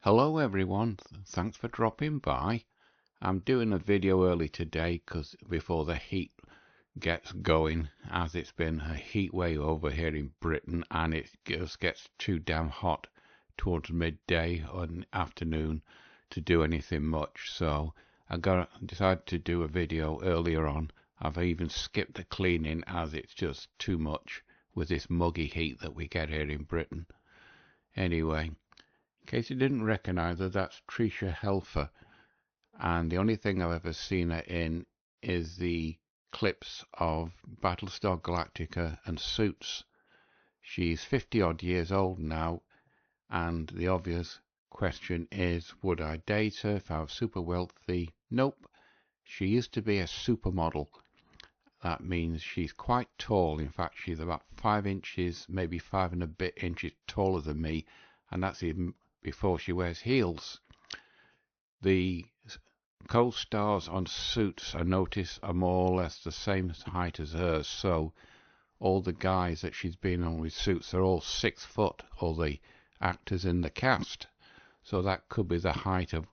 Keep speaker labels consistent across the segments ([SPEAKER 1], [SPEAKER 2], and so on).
[SPEAKER 1] Hello everyone, thanks for dropping by. I'm doing a video early today because before the heat gets going, as it's been a heat wave over here in Britain and it just gets too damn hot towards midday or afternoon to do anything much. So I decided to do a video earlier on. I've even skipped the cleaning as it's just too much with this muggy heat that we get here in Britain. Anyway, in case you didn't recognize her, that's Tricia Helfer, and the only thing I've ever seen her in is the clips of Battlestar Galactica and Suits. She's 50 odd years old now, and the obvious question is, would I date her if I was super wealthy? Nope. She used to be a supermodel. That means she's quite tall. In fact, she's about 5 inches, maybe 5 and a bit inches taller than me, and that's even before she wears heels. The co-stars on Suits, I notice, are more or less the same height as hers, so all the guys that she's been on with Suits are all 6 foot, all the actors in the cast. So that could be the height of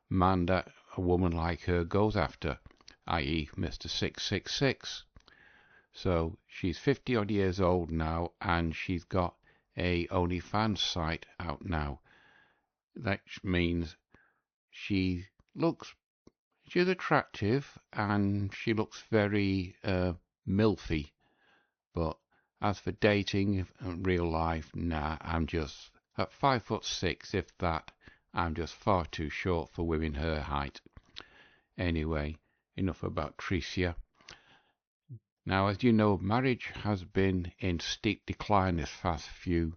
[SPEAKER 1] man that a woman like her goes after, i.e. Mr. 666. So she's 50 odd years old now, and she's got a OnlyFans site out now. That means she's attractive and she looks very milfy. But as for dating in real life, nah, I'm just at 5'6", if that. I'm just far too short for women her height. Anyway, enough about Tricia. Now, as you know, marriage has been in steep decline this past few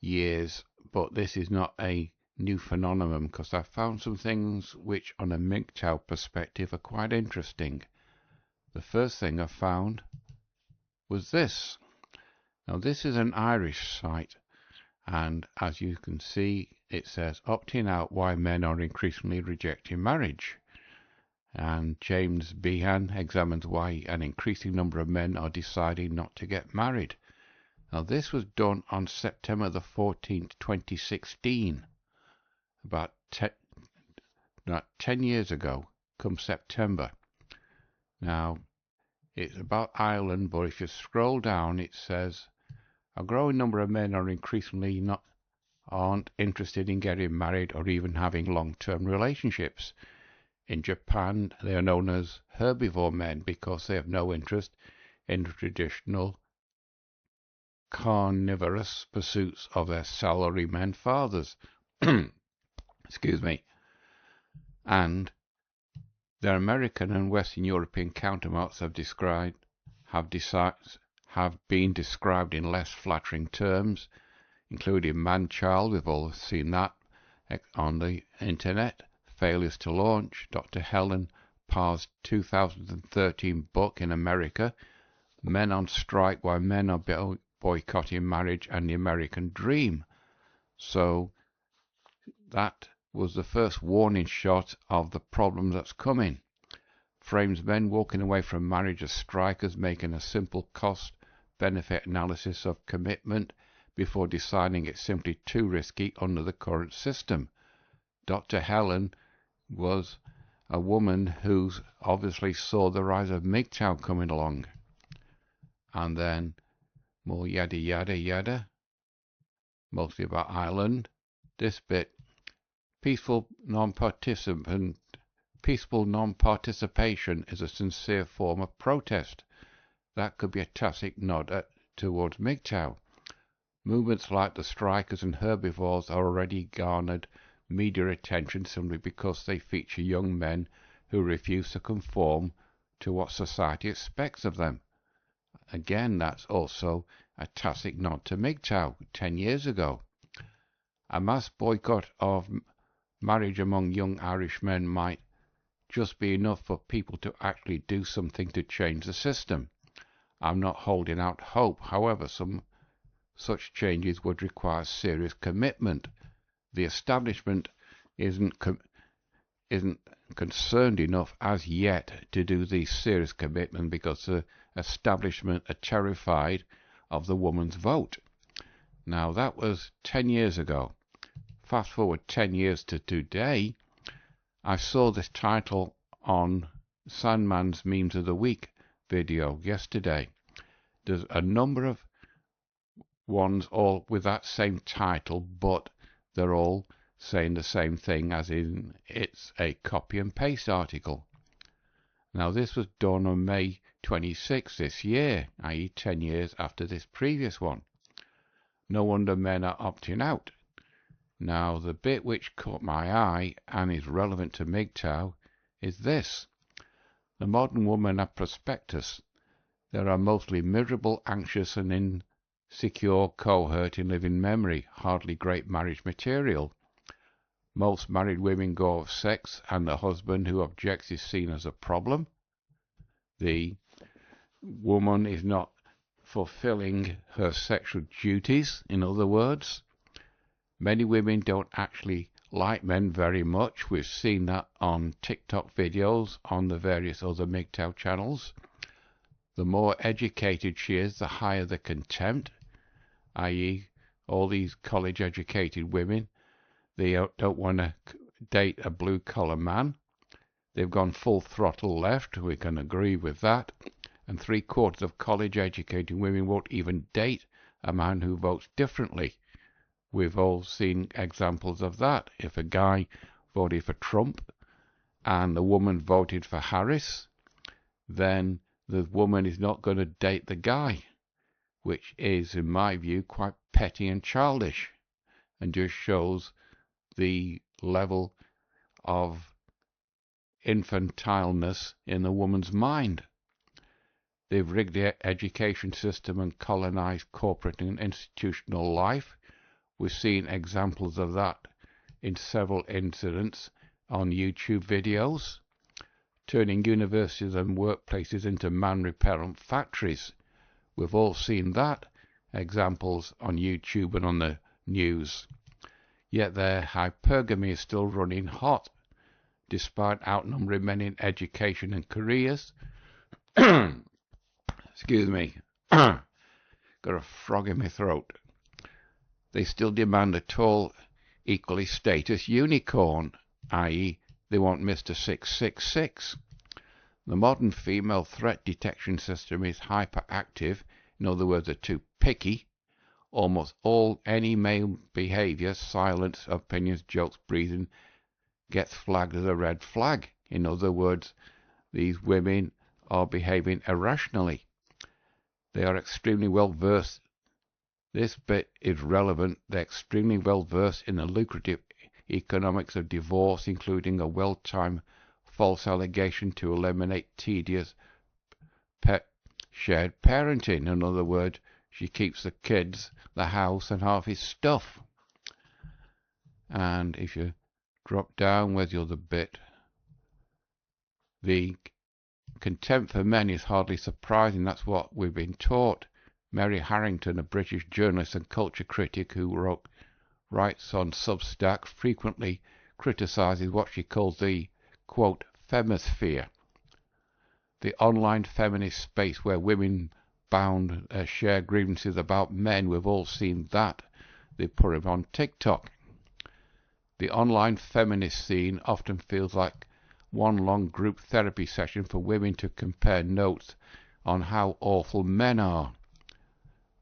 [SPEAKER 1] years, but this is not a new phenomenon because I found some things which on a MGTOW perspective are quite interesting. The first thing I found was this. Now this is an Irish site, and as you can see it says opting out why men are increasingly rejecting marriage, and James Behan examines why an increasing number of men are deciding not to get married. Now this was done on September the 14th 2016. About 10 years ago, come September. Now, it's about Ireland, but if you scroll down, it says a growing number of men are increasingly aren't interested in getting married or even having long-term relationships. In Japan, they are known as herbivore men because they have no interest in the traditional carnivorous pursuits of their salarymen fathers. Excuse me. And their American and Western European counterparts have been described in less flattering terms, including man-child. We've all seen that on the internet. Failures to launch. Dr. Helen Parr's 2013 book in America, Men on Strike: Why Men Are Boycotting Marriage and the American Dream. So that was the first warning shot of the problem that's coming. Frames men walking away from marriage as strikers, making a simple cost-benefit analysis of commitment before deciding it's simply too risky under the current system. Dr. Helen was a woman who obviously saw the rise of MGTOW coming along. And then more yada yada yada, mostly about Ireland. This bit, peaceful non-participation is a sincere form of protest. That could be a tacit nod towards MGTOW. Movements like the strikers and herbivores are already garnered media attention simply because they feature young men who refuse to conform to what society expects of them. Again, that's also a tacit nod to MGTOW 10 years ago. A mass boycott of marriage among young Irish men might just be enough for people to actually do something to change the system. I'm not holding out hope. However, some such changes would require serious commitment. The establishment isn't concerned enough as yet to do the serious commitment because the establishment are terrified of the woman's vote. Now that was 10 years ago. fast forward 10 years to today, I saw this title on Sandman's Memes of the Week video yesterday. There's a number of ones all with that same title, but they're all saying the same thing, as in it's a copy and paste article. Now this was done on May 26 this year, i.e. 10 years after this previous one. No wonder men are opting out. Now the bit which caught my eye and is relevant to MGTOW is this. The modern woman at prospectus. There are mostly miserable, anxious and insecure cohort in living memory, hardly great marriage material. Most married women go off sex and the husband who objects is seen as a problem. The woman is not fulfilling her sexual duties, in other words. Many women don't actually like men very much. We've seen that on TikTok videos, on the various other MGTOW channels. The more educated she is, the higher the contempt, i.e. all these college-educated women, they don't want to date a blue-collar man. They've gone full throttle left, we can agree with that. And 3/4 of college-educated women won't even date a man who votes differently. We've all seen examples of that. If a guy voted for Trump and the woman voted for Harris, then the woman is not going to date the guy, which is, in my view, quite petty and childish, and just shows the level of infantileness in the woman's mind. They've rigged the education system and colonized corporate and institutional life. We've seen examples of that in several incidents on YouTube videos, turning universities and workplaces into man-repellent factories. We've all seen that, examples on YouTube and on the news. Yet their hypergamy is still running hot, despite outnumbering men in education and careers. Excuse me. Got a frog in my throat. They still demand a tall, equally status unicorn, i.e. they want Mr. 666. The modern female threat detection system is hyperactive, in other words, they're too picky. Almost any male behavior, silence, opinions, jokes, breathing, gets flagged as a red flag. In other words, these women are behaving irrationally. They are extremely well versed. This bit is relevant. They're extremely well versed in the lucrative economics of divorce, including a well-timed false allegation to eliminate tedious shared parenting. In other words, she keeps the kids, the house, and half his stuff. And if you drop down, where's the other bit? The contempt for men is hardly surprising. That's what we've been taught. Mary Harrington, a British journalist and culture critic who writes on Substack, frequently criticises what she calls the, quote, femisphere, the online feminist space where women bound share grievances about men. We've all seen that. They put them on TikTok. The online feminist scene often feels like one long group therapy session for women to compare notes on how awful men are.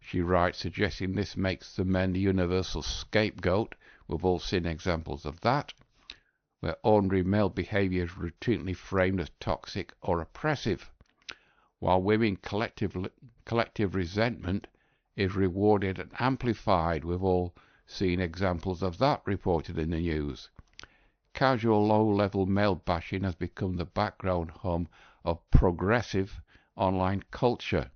[SPEAKER 1] She writes, suggesting this makes the men the universal scapegoat. We've all seen examples of that, where ordinary male behaviour is routinely framed as toxic or oppressive, while women collective resentment is rewarded and amplified. We've all seen examples of that reported in the news. Casual low-level male bashing has become the background hum of progressive online culture.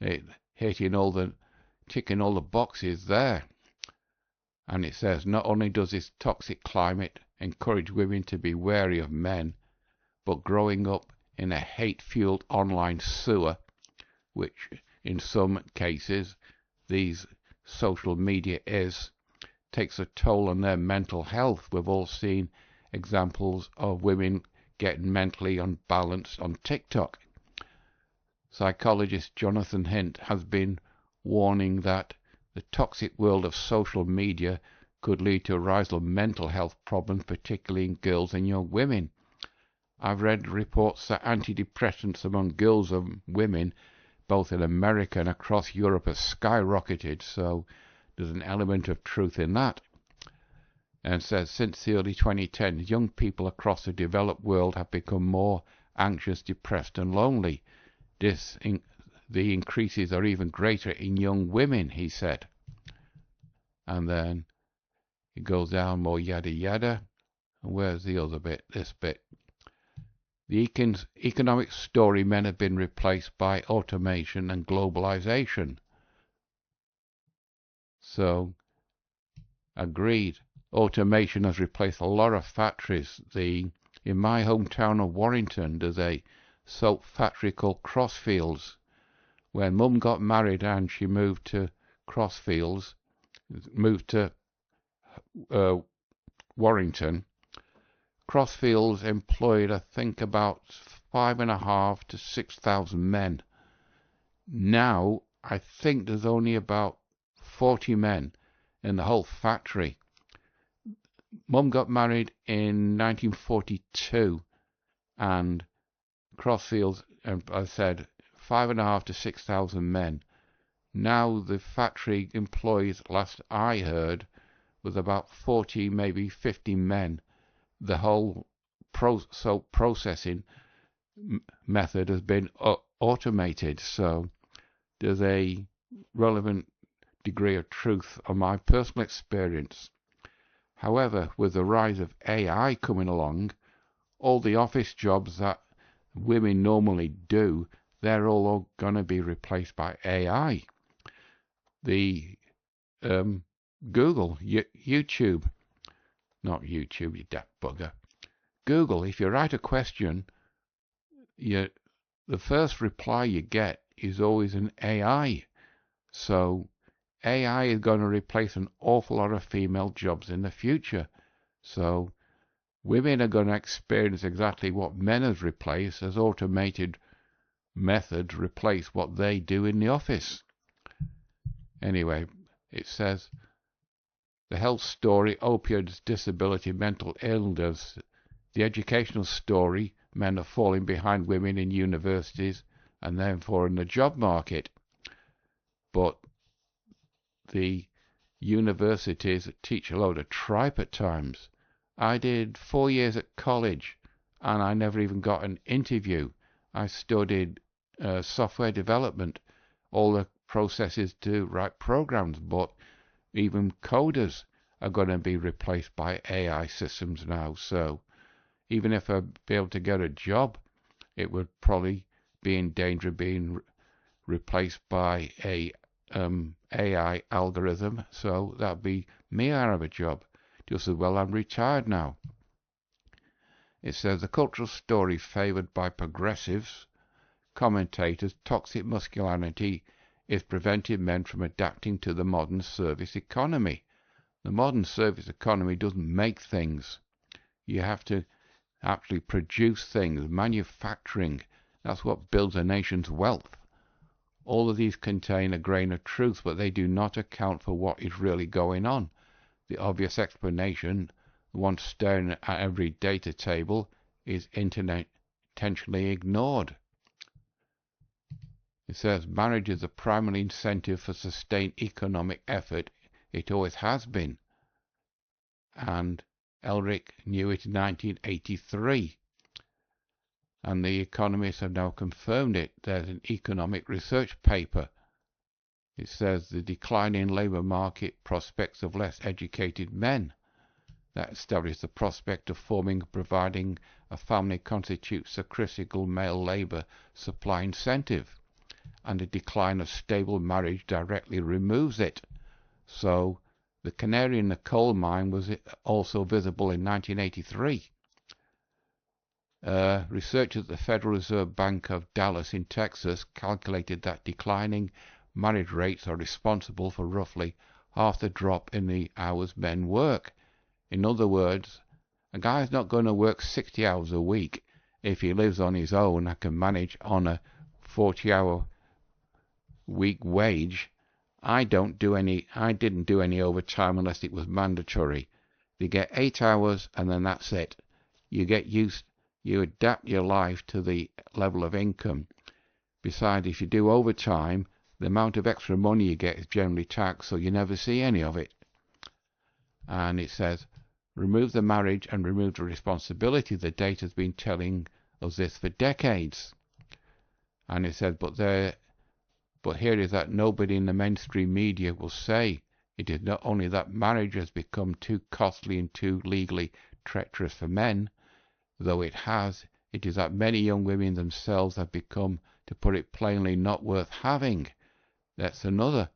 [SPEAKER 1] It ticking all the boxes there. And it says, not only does this toxic climate encourage women to be wary of men, but growing up in a hate-fueled online sewer, which in some cases these social media takes a toll on their mental health. We've all seen examples of women getting mentally unbalanced on TikTok. Psychologist Jonathan Hint has been warning that the toxic world of social media could lead to a rise of mental health problems, particularly in girls and young women. I've read reports that antidepressants among girls and women, both in America and across Europe, have skyrocketed, so there's an element of truth in that. And says since the early 2010s, young people across the developed world have become more anxious, depressed and lonely. The increases are even greater in young women, he said. And then it goes down more yada yada. And where's the other bit? This bit. The economic story men have been replaced by automation and globalization. So, agreed. Automation has replaced a lot of factories. In my hometown of Warrington, there's a soap factory called Crossfields. When Mum got married and she moved to Warrington, Crossfields employed, I think, about 5,500 to 6,000 men. Now, I think there's only about 40 men in the whole factory. Mum got married in 1942, and Crossfields, as I said, 5,500 to 6,000 men. Now the factory employs, last I heard, was about 40, maybe 50 men. The whole soap processing method has been automated, so there's a relevant degree of truth on my personal experience. However, with the rise of AI coming along, all the office jobs that women normally do, they're all going to be replaced by AI. The Google, YouTube, not YouTube, you daft bugger. Google, if you write a question, the first reply you get is always an AI. So AI is going to replace an awful lot of female jobs in the future. So women are going to experience exactly what men have replaced, as automated methods replace what they do in the office. Anyway, it says the health story, opioids, disability, mental illness. The educational story, men are falling behind women in universities and therefore in the job market. But the universities teach a load of tripe at times. I did 4 years at college and I never even got an interview. I studied software development, all the processes to write programs, but even coders are going to be replaced by AI systems now. So even if I'd be able to get a job, it would probably be in danger of being replaced by a AI algorithm. So that'd be me out of a job. Just as well I'm retired now. It says the cultural story favoured by progressives, commentators, toxic masculinity is preventing men from adapting to the modern service economy. The modern service economy doesn't make things. You have to actually produce things, manufacturing. That's what builds a nation's wealth. All of these contain a grain of truth, but they do not account for what is really going on. The obvious explanation, the one staring at every data table, is intentionally ignored. It says marriage is the primary incentive for sustained economic effort. It always has been. And Elric knew it in 1983. And the economists have now confirmed it. There's an economic research paper. It says the decline in labour market prospects of less educated men. That established the prospect of forming and providing a family constitutes a critical male labour supply incentive. And the decline of stable marriage directly removes it. So the canary in the coal mine was also visible in 1983. Researchers at the Federal Reserve Bank of Dallas in Texas calculated that declining marriage rates are responsible for roughly half the drop in the hours men work. In other words, a guy's not going to work 60 hours a week if he lives on his own and can manage on a 40-hour week wage I didn't do any overtime unless it was mandatory. You get 8 hours and then that's it. You adapt your life to the level of income. Besides, if you do overtime, the amount of extra money you get is generally taxed, so you never see any of it. And it says, remove the marriage and remove the responsibility. The data has been telling us this for decades. And it says, but here is that nobody in the mainstream media will say it is not only that marriage has become too costly and too legally treacherous for men, though it is that many young women themselves have become, to put it plainly, not worth having. That's another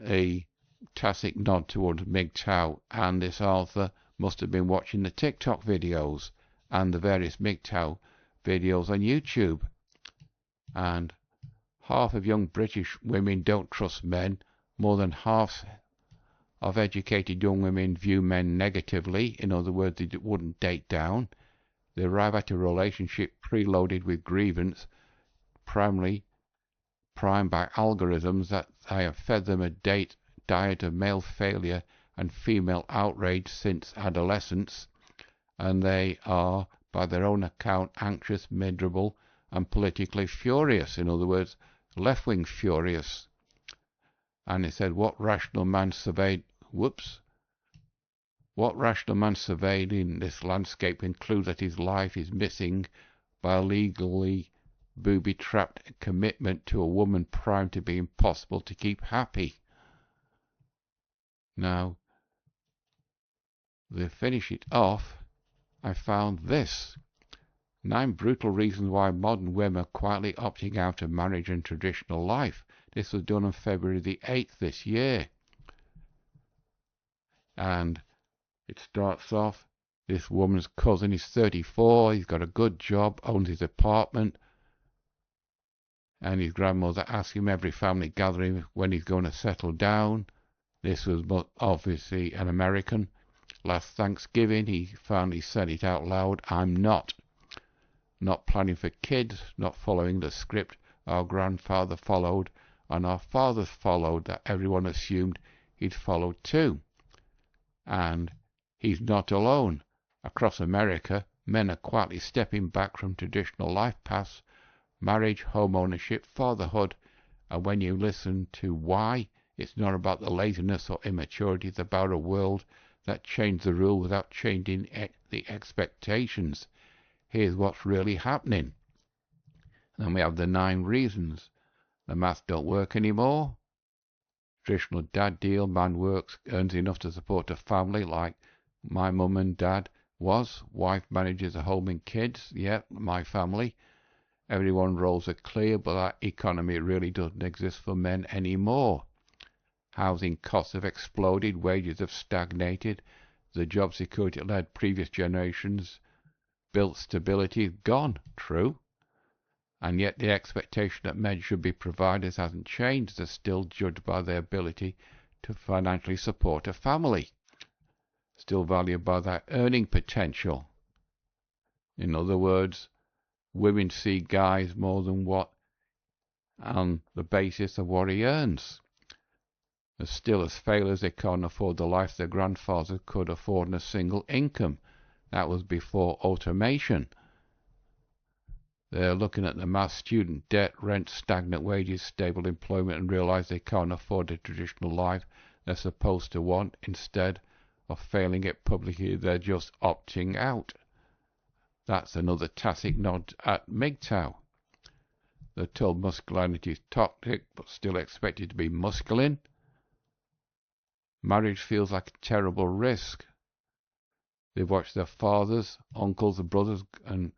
[SPEAKER 1] a tacit nod towards MGTOW, and this author must have been watching the TikTok videos and the various MGTOW videos on YouTube. And half of young British women don't trust men. More than half of educated young women view men negatively. In other words, they wouldn't date down. They arrive at a relationship preloaded with grievance, primarily primed by algorithms that I have fed them a diet of male failure and female outrage since adolescence, and they are, by their own account, anxious, miserable, and politically furious. In other words, left-wing furious. And it said, what rational man surveyed in this landscape concludes that his life is missing by a legally booby-trapped commitment to a woman primed to be impossible to keep happy. Now, to finish it off, I found this. 9 brutal reasons why modern women are quietly opting out of marriage and traditional life. This was done on February the 8th this year. And it starts off, this woman's cousin is 34, he's got a good job, owns his apartment, and his grandmother asks him every family gathering when he's going to settle down. This was obviously an American. Last Thanksgiving he finally said it out loud, I'm not planning for kids, not following the script our grandfather followed and our fathers followed, that everyone assumed he'd followed too. And he's not alone. Across America, men are quietly stepping back from traditional life paths, marriage, home ownership, fatherhood, and when you listen to why, it's not about the laziness or immaturity, it's about a world that changed the rule without changing the expectations. Here's what's really happening. Then we have the 9 reasons. The math don't work anymore. Traditional dad deal, man works, earns enough to support a family like my mum and dad was. Wife manages a home and kids. Yeah, my family. Everyone's roles are clear, but that economy really doesn't exist for men anymore. Housing costs have exploded, wages have stagnated, the job security that led previous generations built stability is gone. True. And yet the expectation that men should be providers hasn't changed. They're still judged by their ability to financially support a family. Still valued by their earning potential. In other words, women see guys more than what on the basis of what he earns. They're still as failures, they can't afford the life their grandfathers could afford in a single income. That was before automation. They're looking at the mass, student debt, rent, stagnant wages, stable employment, and realize they can't afford the traditional life they're supposed to want. Instead of failing it publicly, they're just opting out. That's another tacit nod at MGTOW. They're told masculinity is toxic, but still expected to be masculine. Marriage feels like a terrible risk. They've watched their fathers, uncles, and brothers and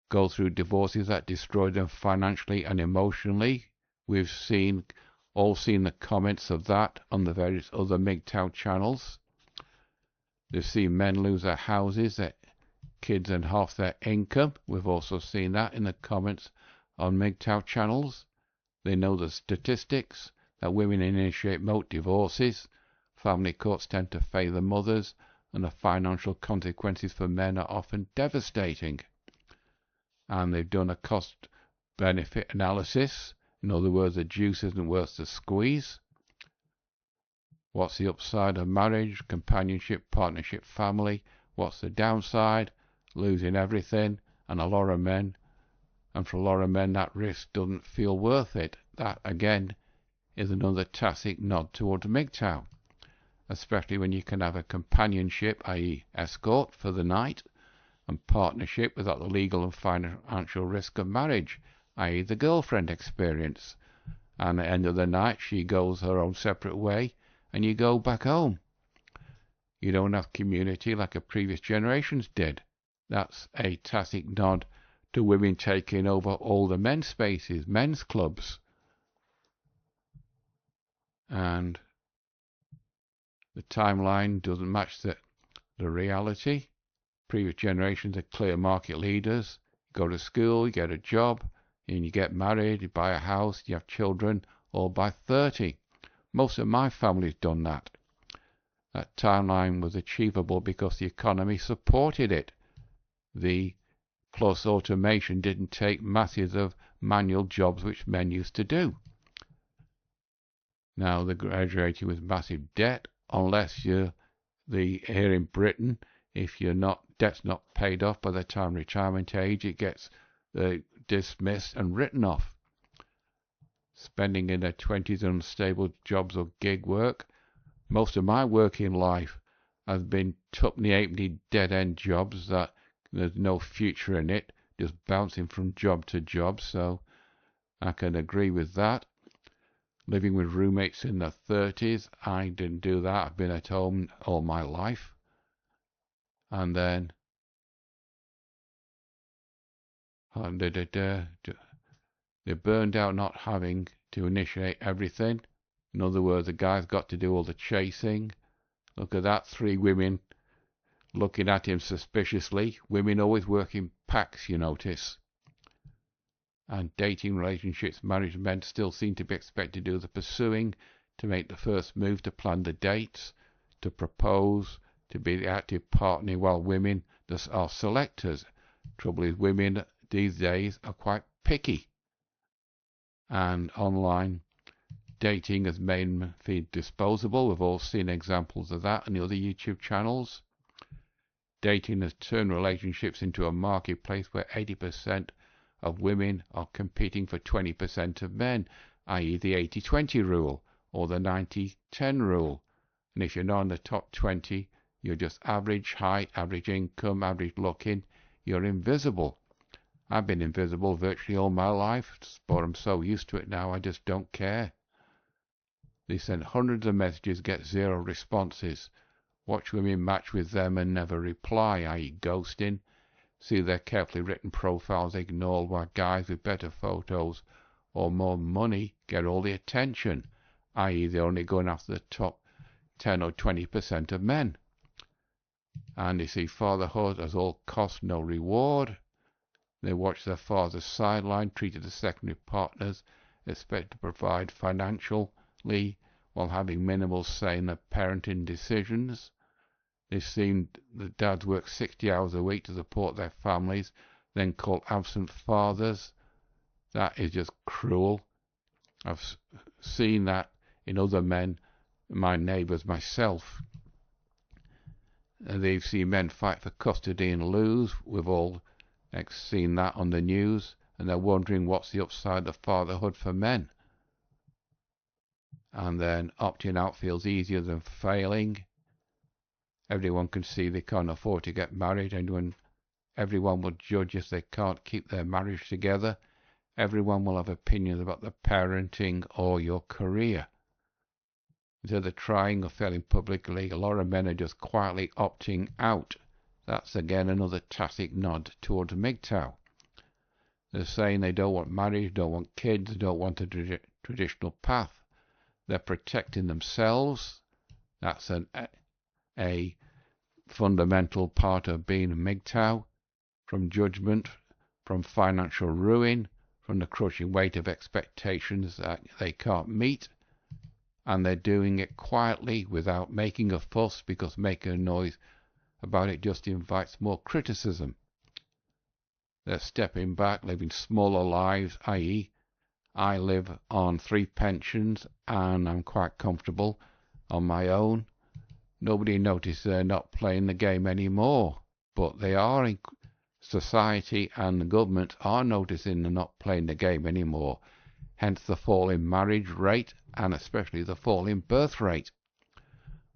[SPEAKER 1] go through divorces that destroy them financially and emotionally. We've all seen the comments of that on the various other MGTOW channels. They've seen men lose their houses, their kids, and half their income. We've also seen that in the comments on MGTOW channels. They know the statistics that women initiate most divorces. Family courts tend to favour mothers, and the financial consequences for men are often devastating. And they've done a cost-benefit analysis. In other words, the juice isn't worth the squeeze. What's the upside of marriage, companionship, partnership, family? What's the downside? Losing everything. And a lot of men, and for a lot of men, that risk doesn't feel worth it. That, again, is another tacit nod towards MGTOW, especially when you can have a companionship, i.e. escort, for the night, and partnership without the legal and financial risk of marriage, i.e. the girlfriend experience. And at the end of the night, she goes her own separate way, and you go back home. You don't have community like the previous generations did. That's a tacit nod to women taking over all the men's spaces, men's clubs. And the timeline doesn't match the reality. Previous generations are clear market leaders. You go to school, you get a job, and you get married, you buy a house, you have children, all by 30. Most of my family's done that. That timeline was achievable because the economy supported it. The plus automation didn't take masses of manual jobs which men used to do. Now they're graduating with massive debt, unless you're here in Britain, if you're not, debt's not paid off by the time retirement age, it gets dismissed and written off. Spending in their 20s on unstable jobs or gig work. Most of my working life has been tuppenny halfpenny dead-end jobs that there's no future in it, just bouncing from job to job, so I can agree with that. Living with roommates in their 30s, I didn't do that. I've been at home all my life. And then they're burned out not having to initiate everything. In other words, the guy's got to do all the chasing. Look at that, 3 women looking at him suspiciously. Women always work in packs, you notice. And dating relationships, married men still seem to be expected to do the pursuing, to make the first move, to plan the dates, to propose, to be the active partner, while women are selectors. Trouble is, women these days are quite picky. And online dating has made them feel disposable. We've all seen examples of that on the other YouTube channels. Dating has turned relationships into a marketplace where 80% of women are competing for 20% of men, i.e. the 80-20 rule or the 90-10 rule. And if you're not in the top 20, you're just average height, average income, average looking. You're invisible. I've been invisible virtually all my life, but I'm so used to it now I just don't care. They send hundreds of messages, get 0 responses. Watch women match with them and never reply, i.e. ghosting. See their carefully written profiles ignored, while guys with better photos or more money get all the attention, i.e. they're only going after the top 10 or 20% of men. And they see fatherhood as all cost, no reward. They watch their fathers sidelined, treated as secondary partners, expect to provide financially while having minimal say in their parenting decisions. They've seen the dads work 60 hours a week to support their families, then called absent fathers. That is just cruel. I've seen that in other men, my neighbours, myself. They've seen men fight for custody and lose. We've all seen that on the news, and they're wondering what's the upside of fatherhood for men. And then opting out feels easier than failing. Everyone can see they can't afford to get married, and everyone will judge if they can't keep their marriage together. Everyone will have opinions about the parenting or your career. Instead of trying or failing publicly, a lot of men are just quietly opting out. That's again another tacit nod towards MGTOW. They're saying they don't want marriage, don't want kids, don't want a traditional path. They're protecting themselves. That's a fundamental part of being a MGTOW, from judgment, from financial ruin, from the crushing weight of expectations that they can't meet. And they're doing it quietly without making a fuss, because making a noise about it just invites more criticism. They're stepping back, living smaller lives, i.e. I live on 3 pensions and I'm quite comfortable on my own. Nobody noticed they're not playing the game anymore, but they are. In society and the government are noticing they're not playing the game anymore. Hence the fall in marriage rate and especially the fall in birth rate.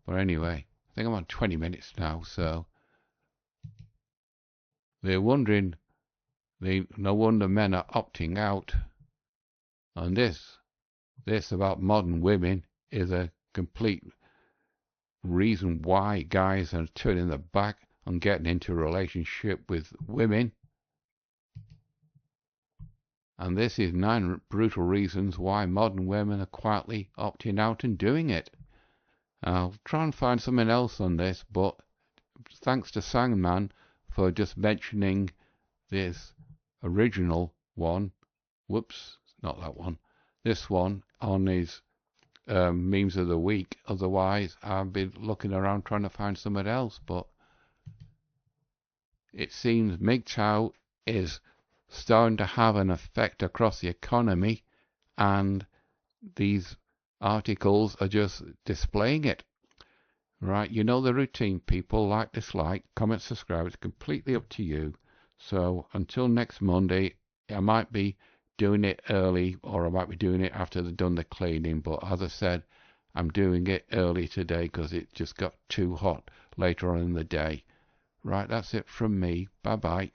[SPEAKER 1] But anyway, I think I'm on 20 minutes now, so they're wondering, no wonder men are opting out. And this about modern women is a complete reason why guys are turning their back on getting into a relationship with women. And this is 9 brutal reasons why modern women are quietly opting out and doing it. I'll try and find something else on this, but thanks to Sangman for just mentioning this original one. Whoops, not that one. This one on his memes of the week. Otherwise, I've been looking around trying to find something else, but it seems MGTOW is starting to have an effect across the economy, and these articles are just displaying it. Right, you know the routine, people. Like, dislike, comment, subscribe. It's completely up to you. So until next Monday, I might be doing it early, or I might be doing it after they've done the cleaning. But as I said, I'm doing it early today because it just got too hot later on in the day. Right, that's it from me. Bye bye.